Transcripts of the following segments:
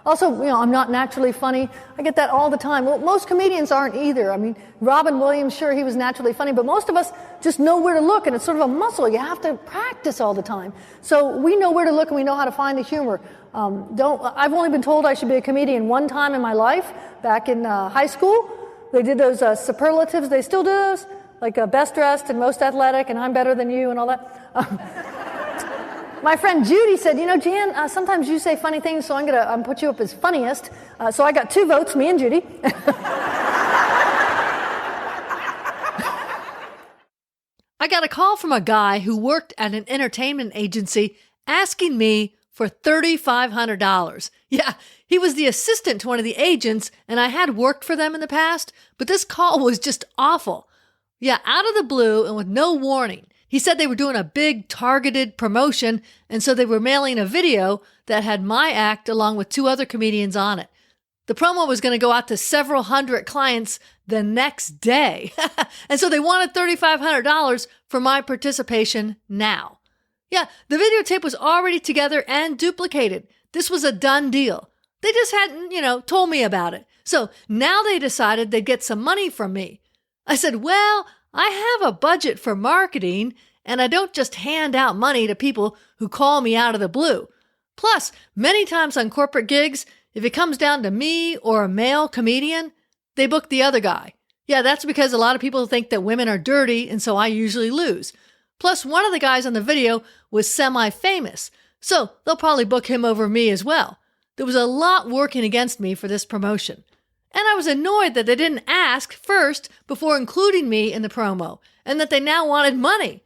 Also, I'm not naturally funny. I get that all the time. Well, most comedians aren't either. I mean, Robin Williams, sure, he was naturally funny, but most of us just know where to look, and it's sort of a muscle. You have to practice all the time. So we know where to look, and we know how to find the humor. I've only been told I should be a comedian one time in my life, back in high school. They did those superlatives. They still do those, like best dressed and most athletic, and I'm better than you, and all that. My friend Judy said, Jan, sometimes you say funny things, so I'm going to put you up as funniest. So I got 2 votes, me and Judy. I got a call from a guy who worked at an entertainment agency asking me for $3,500. Yeah, he was the assistant to one of the agents, and I had worked for them in the past, but this call was just awful. Yeah, out of the blue and with no warning. He said they were doing a big targeted promotion, and so they were mailing a video that had my act along with 2 other comedians on it. The promo was going to go out to several hundred clients the next day, and so they wanted $3,500 for my participation now. Yeah, the videotape was already together and duplicated. This was a done deal. They just hadn't, told me about it. So now they decided they'd get some money from me. I said, well, I have a budget for marketing, and I don't just hand out money to people who call me out of the blue. Plus, many times on corporate gigs, if it comes down to me or a male comedian, they book the other guy. Yeah, that's because a lot of people think that women are dirty, and so I usually lose. Plus, one of the guys on the video was semi-famous, so they'll probably book him over me as well. There was a lot working against me for this promotion. And I was annoyed that they didn't ask first before including me in the promo, and that they now wanted money.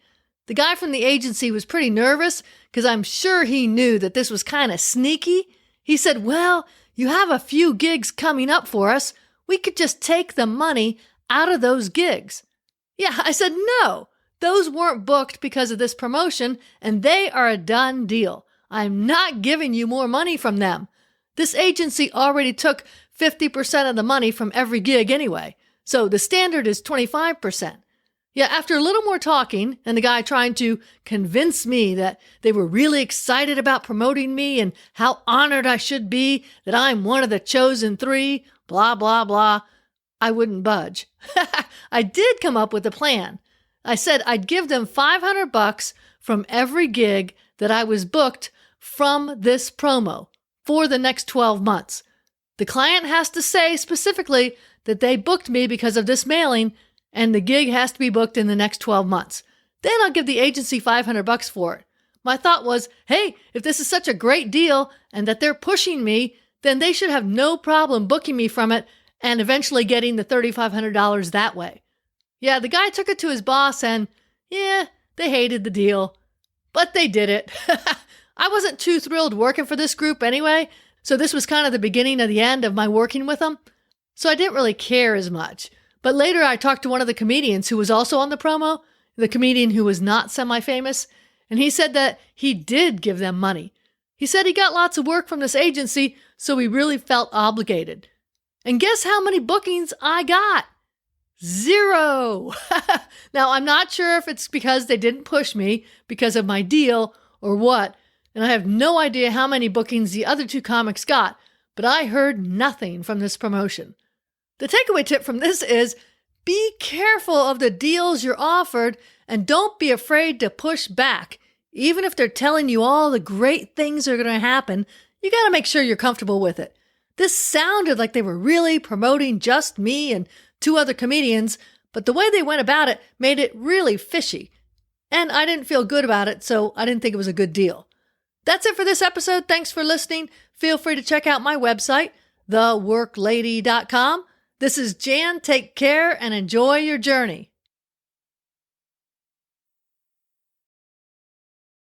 The guy from the agency was pretty nervous because I'm sure he knew that this was kind of sneaky. He said, well, you have a few gigs coming up for us. We could just take the money out of those gigs. Yeah, I said, no, those weren't booked because of this promotion, and they are a done deal. I'm not giving you more money from them. This agency already took 50% of the money from every gig anyway, so the standard is 25%. Yeah, after a little more talking, and the guy trying to convince me that they were really excited about promoting me and how honored I should be that I'm one of the chosen 3, blah, blah, blah, I wouldn't budge. I did come up with a plan. I said I'd give them $500 from every gig that I was booked from this promo for the next 12 months. The client has to say specifically that they booked me because of this mailing, and the gig has to be booked in the next 12 months. Then I'll give the agency $500 for it. My thought was, hey, if this is such a great deal and that they're pushing me, then they should have no problem booking me from it and eventually getting the $3,500 that way. Yeah, the guy took it to his boss and, yeah, they hated the deal. But they did it. I wasn't too thrilled working for this group anyway, so this was kind of the beginning of the end of my working with them. So I didn't really care as much. But later I talked to one of the comedians who was also on the promo, the comedian who was not semi-famous, and he said that he did give them money. He said he got lots of work from this agency, so he really felt obligated. And guess how many bookings I got? 0. Now, I'm not sure if it's because they didn't push me because of my deal or what, and I have no idea how many bookings the other 2 comics got, but I heard nothing from this promotion. The takeaway tip from this is be careful of the deals you're offered and don't be afraid to push back. Even if they're telling you all the great things are going to happen, you got to make sure you're comfortable with it. This sounded like they were really promoting just me and 2 other comedians, but the way they went about it made it really fishy. And I didn't feel good about it, so I didn't think it was a good deal. That's it for this episode. Thanks for listening. Feel free to check out my website, theworklady.com. This is Jan. Take care and enjoy your journey.